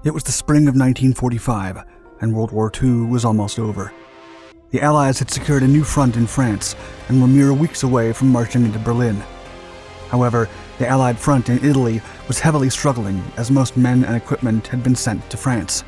It was the spring of 1945, and World War II was almost over. The Allies had secured a new front in France and were mere weeks away from marching into Berlin. However, the Allied front in Italy was heavily struggling as most men and equipment had been sent to France.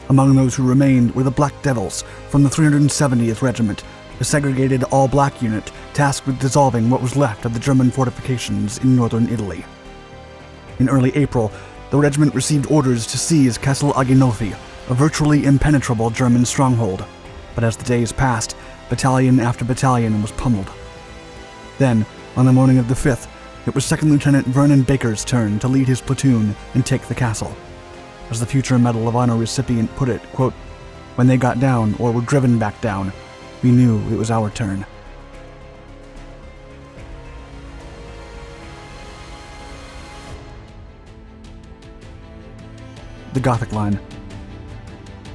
Among those who remained were the Black Devils from the 370th Regiment, a segregated all-black unit tasked with dissolving what was left of the German fortifications in northern Italy. In early April, the regiment received orders to seize Castle Aghinolfi, a virtually impenetrable German stronghold. But as the days passed, battalion after battalion was pummeled. Then, on the morning of the 5th, it was Second Lieutenant Vernon Baker's turn to lead his platoon and take the castle. As the future Medal of Honor recipient put it, quote, "When they got down or were driven back down, we knew it was our turn." The Gothic Line.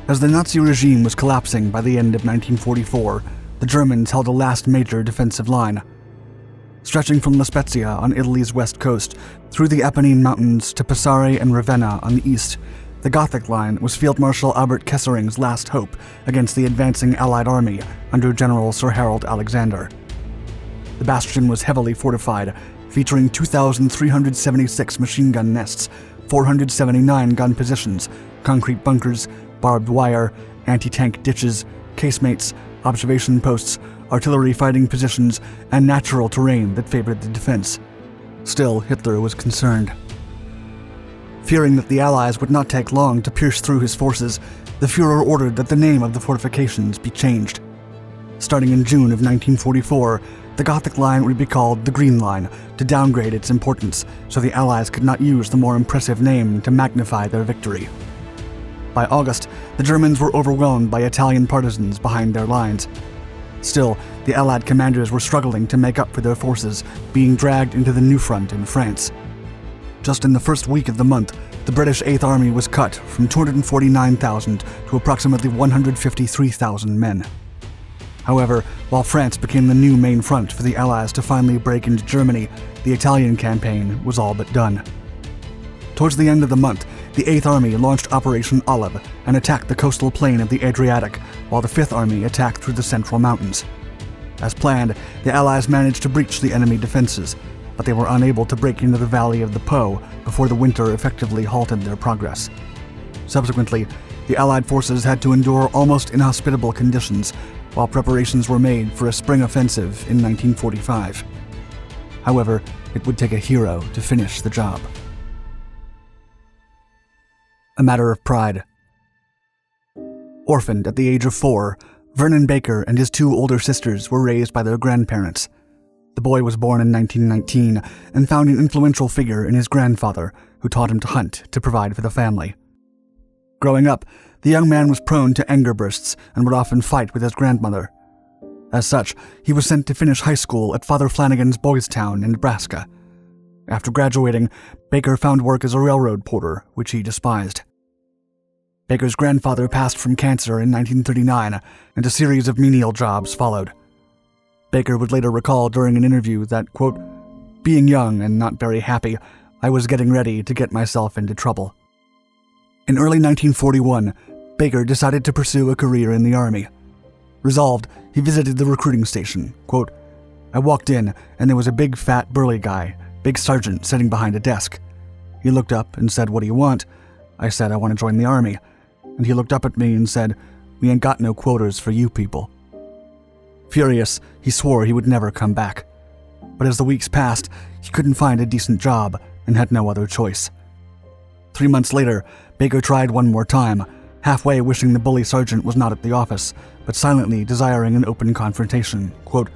As the Nazi regime was collapsing by the end of 1944, the Germans held a last major defensive line. Stretching from La Spezia on Italy's west coast through the Apennine Mountains to Pesaro and Ravenna on the east, the Gothic Line was Field Marshal Albert Kessering's last hope against the advancing Allied army under General Sir Harold Alexander. The bastion was heavily fortified, featuring 2,376 machine gun nests, 479 gun positions, concrete bunkers, barbed wire, anti-tank ditches, casemates, observation posts, artillery fighting positions, and natural terrain that favored the defense. Still, Hitler was concerned. Fearing that the Allies would not take long to pierce through his forces, the Führer ordered that the name of the fortifications be changed. Starting in June of 1944, the Gothic Line would be called the Green Line to downgrade its importance so the Allies could not use the more impressive name to magnify their victory. By August, the Germans were overwhelmed by Italian partisans behind their lines. Still, the Allied commanders were struggling to make up for their forces being dragged into the new front in France. Just in the first week of the month, the British 8th Army was cut from 249,000 to approximately 153,000 men. However, while France became the new main front for the Allies to finally break into Germany, the Italian campaign was all but done. Towards the end of the month, the 8th Army launched Operation Olive and attacked the coastal plain of the Adriatic, while the 5th Army attacked through the central mountains. As planned, the Allies managed to breach the enemy defenses, but they were unable to break into the valley of the Po before the winter effectively halted their progress. Subsequently, the Allied forces had to endure almost inhospitable conditions while preparations were made for a spring offensive in 1945. However, it would take a hero to finish the job. A matter of pride. Orphaned at the age of 4, Vernon Baker and his 2 older sisters were raised by their grandparents. The boy was born in 1919 and found an influential figure in his grandfather, who taught him to hunt to provide for the family. Growing up, the young man was prone to anger bursts and would often fight with his grandmother. As such, he was sent to finish high school at Father Flanagan's Boys Town in Nebraska. After graduating, Baker found work as a railroad porter, which he despised. Baker's grandfather passed from cancer in 1939, and a series of menial jobs followed. Baker would later recall during an interview that, quote, "Being young and not very happy, I was getting ready to get myself into trouble." In early 1941, Baker decided to pursue a career in the Army. Resolved, he visited the recruiting station. Quote, "I walked in, and there was a big, fat, burly guy, big sergeant, sitting behind a desk. He looked up and said, 'What do you want?' I said, 'I want to join the Army.' And he looked up at me and said, 'We ain't got no quotas for you people.'" Furious, he swore he would never come back. But as the weeks passed, he couldn't find a decent job and had no other choice. 3 months later, Baker tried one more time, halfway wishing the bully sergeant was not at the office, but silently desiring an open confrontation. Quote,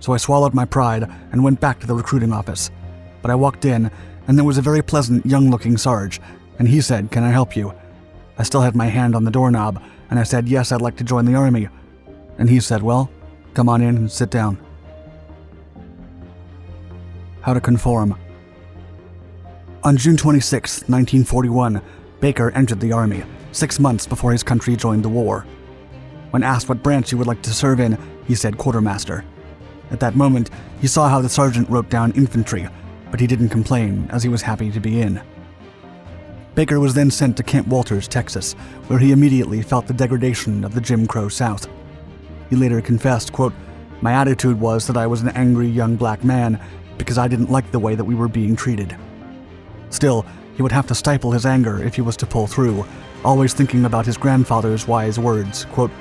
"So I swallowed my pride and went back to the recruiting office. But I walked in, and there was a very pleasant, young-looking sarge, and he said, 'Can I help you?' I still had my hand on the doorknob, and I said, 'Yes, I'd like to join the Army.' And he said, 'Well, come on in and sit down.'" How to conform. On June 26, 1941, Baker entered the Army, 6 months before his country joined the war. When asked what branch he would like to serve in, he said quartermaster. At that moment, he saw how the sergeant wrote down infantry, but he didn't complain, as he was happy to be in. Baker was then sent to Camp Walters, Texas, where he immediately felt the degradation of the Jim Crow South. He later confessed, quote, "My attitude was that I was an angry young black man because I didn't like the way that we were being treated." Still, he would have to stifle his anger if he was to pull through, always thinking about his grandfather's wise words, quote,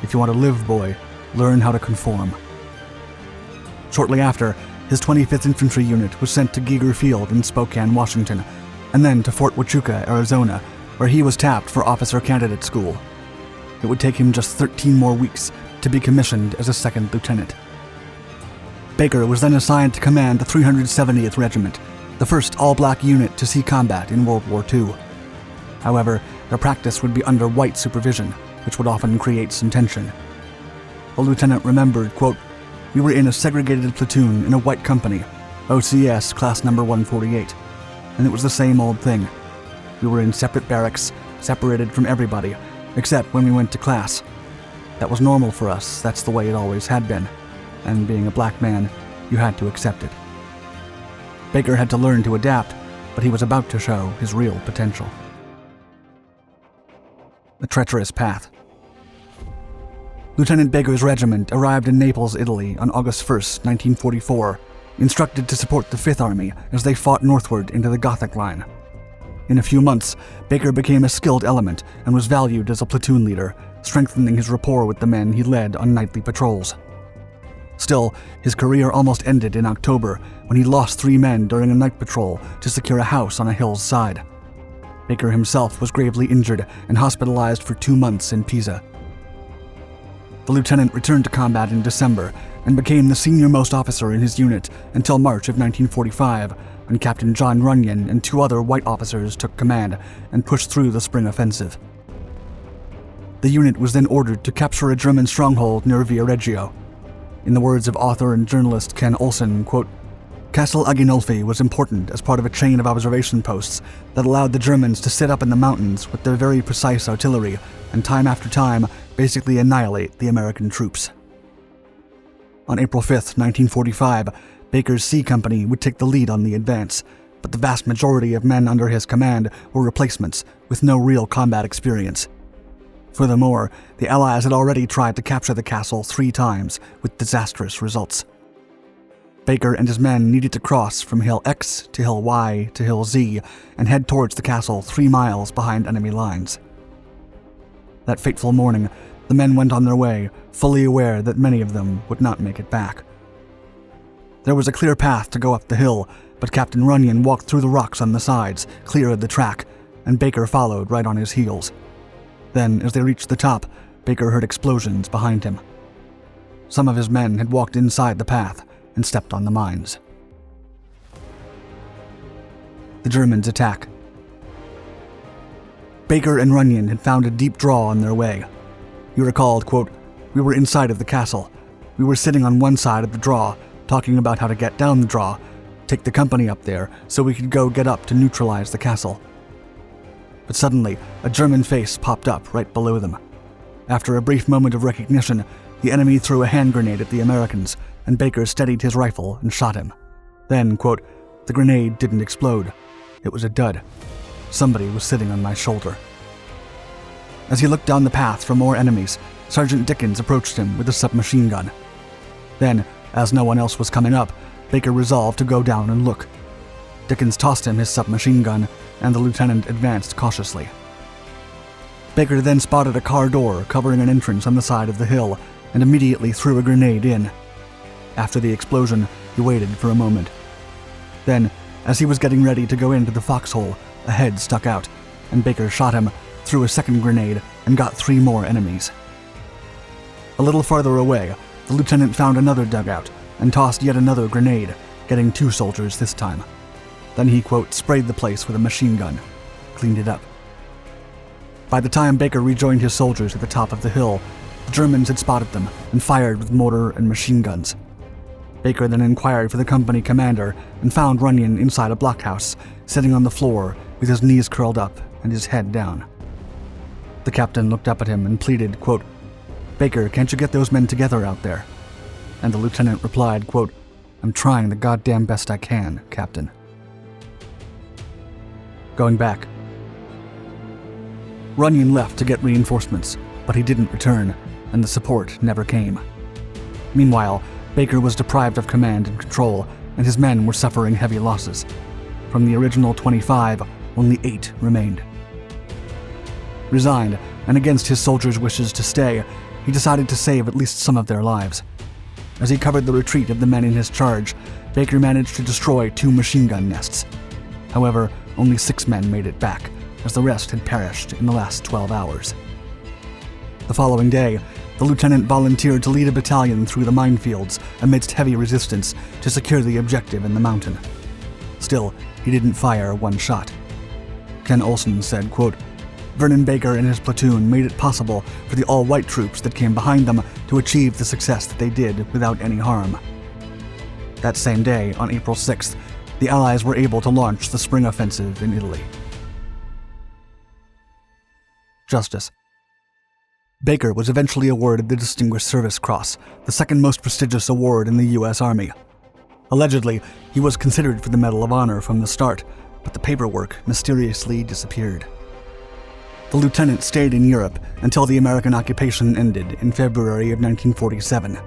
"If you want to live, boy, learn how to conform." Shortly after, his 25th Infantry Unit was sent to Geiger Field in Spokane, Washington, and then to Fort Huachuca, Arizona, where he was tapped for officer candidate school. It would take him just 13 more weeks to be commissioned as a second lieutenant. Baker was then assigned to command the 370th Regiment, the first all-black unit to see combat in World War II. However, their practice would be under white supervision, which would often create some tension. The lieutenant remembered, quote, "We were in a segregated platoon in a white company, OCS class number 148, and it was the same old thing. We were in separate barracks, separated from everybody, except when we went to class. That was normal for us, that's the way it always had been, and being a black man, you had to accept it." Baker had to learn to adapt, but he was about to show his real potential. The treacherous path. Lieutenant Baker's regiment arrived in Naples, Italy on August 1st, 1944, instructed to support the Fifth Army as they fought northward into the Gothic Line. In a few months, Baker became a skilled element and was valued as a platoon leader, strengthening his rapport with the men he led on nightly patrols. Still, his career almost ended in October when he lost 3 men during a night patrol to secure a house on a hill's side. Baker himself was gravely injured and hospitalized for 2 months in Pisa. The lieutenant returned to combat in December and became the senior-most officer in his unit until March of 1945, when Captain John Runyon and 2 other white officers took command and pushed through the spring offensive. The unit was then ordered to capture a German stronghold near Viareggio. In the words of author and journalist Ken Olsen, quote, "Castle Aghinolfi was important as part of a chain of observation posts that allowed the Germans to sit up in the mountains with their very precise artillery and time after time basically annihilate the American troops." On April 5th, 1945, Baker's C Company would take the lead on the advance, but the vast majority of men under his command were replacements with no real combat experience. Furthermore, the Allies had already tried to capture the castle 3 times, with disastrous results. Baker and his men needed to cross from Hill X to Hill Y to Hill Z and head towards the castle 3 miles behind enemy lines. That fateful morning, the men went on their way, fully aware that many of them would not make it back. There was a clear path to go up the hill, but Captain Runyon walked through the rocks on the sides, clear of the track, and Baker followed right on his heels. Then, as they reached the top, Baker heard explosions behind him. Some of his men had walked inside the path and stepped on the mines. The Germans attack. Baker and Runyon had found a deep draw on their way. He recalled, quote, "We were inside of the castle. We were sitting on one side of the draw, talking about how to get down the draw, take the company up there so we could go get up to neutralize the castle." But suddenly, a German face popped up right below them. After a brief moment of recognition, the enemy threw a hand grenade at the Americans, and Baker steadied his rifle and shot him. Then, quote, "The grenade didn't explode. It was a dud. Somebody was sitting on my shoulder." As he looked down the path for more enemies, Sergeant Dickens approached him with a submachine gun. Then, as no one else was coming up, Baker resolved to go down and look. Dickens tossed him his submachine gun, and the lieutenant advanced cautiously. Baker then spotted a car door covering an entrance on the side of the hill and immediately threw a grenade in. After the explosion, he waited for a moment. Then, as he was getting ready to go into the foxhole, a head stuck out, and Baker shot him, threw a second grenade, and got 3 more enemies. A little farther away, the lieutenant found another dugout and tossed yet another grenade, getting 2 soldiers this time. Then he, quote, "sprayed the place with a machine gun, cleaned it up." By the time Baker rejoined his soldiers at the top of the hill, the Germans had spotted them and fired with mortar and machine guns. Baker then inquired for the company commander and found Runyon inside a blockhouse, sitting on the floor with his knees curled up and his head down. The captain looked up at him and pleaded, quote, "Baker, can't you get those men together out there?" And the lieutenant replied, quote, "I'm trying the goddamn best I can, Captain." Going back, Runyon left to get reinforcements, but he didn't return, and the support never came. Meanwhile, Baker was deprived of command and control, and his men were suffering heavy losses. From the original 25, only 8 remained. Resigned, and against his soldiers' wishes to stay, he decided to save at least some of their lives. As he covered the retreat of the men in his charge, Baker managed to destroy 2 machine gun nests. However, only 6 men made it back, as the rest had perished in the last 12 hours. The following day, the lieutenant volunteered to lead a battalion through the minefields amidst heavy resistance to secure the objective in the mountain. Still, he didn't fire one shot. Ken Olson said, quote, "Vernon Baker and his platoon made it possible for the all-white troops that came behind them to achieve the success that they did without any harm." That same day, on April 6th, the Allies were able to launch the spring offensive in Italy. Justice. Baker was eventually awarded the Distinguished Service Cross, the second most prestigious award in the U.S. Army. Allegedly, he was considered for the Medal of Honor from the start, but the paperwork mysteriously disappeared. The lieutenant stayed in Europe until the American occupation ended in February of 1947.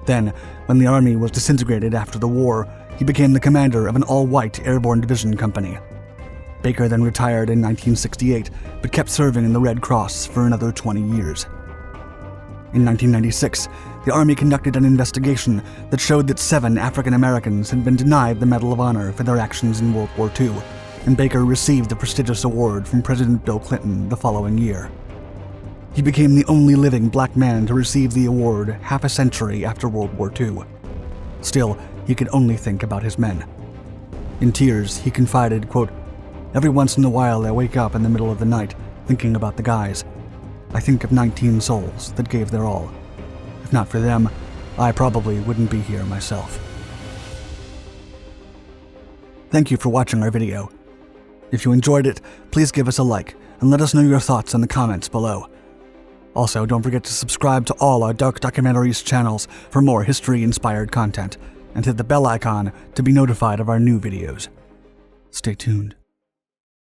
Then, when the Army was disintegrated after the war, he became the commander of an all-white airborne division company. Baker then retired in 1968, but kept serving in the Red Cross for another 20 years. In 1996, the Army conducted an investigation that showed that 7 African Americans had been denied the Medal of Honor for their actions in World War II, and Baker received the prestigious award from President Bill Clinton the following year. He became the only living black man to receive the award half a century after World War II. Still, he could only think about his men. In tears, he confided, quote, "Every once in a while I wake up in the middle of the night thinking about the guys. I think of 19 souls that gave their all. If not for them, I probably wouldn't be here myself." Thank you for watching our video. If you enjoyed it, please give us a like and let us know your thoughts in the comments below. Also, don't forget to subscribe to all our Dark Documentaries channels for more history-inspired content, and hit the bell icon to be notified of our new videos. Stay tuned.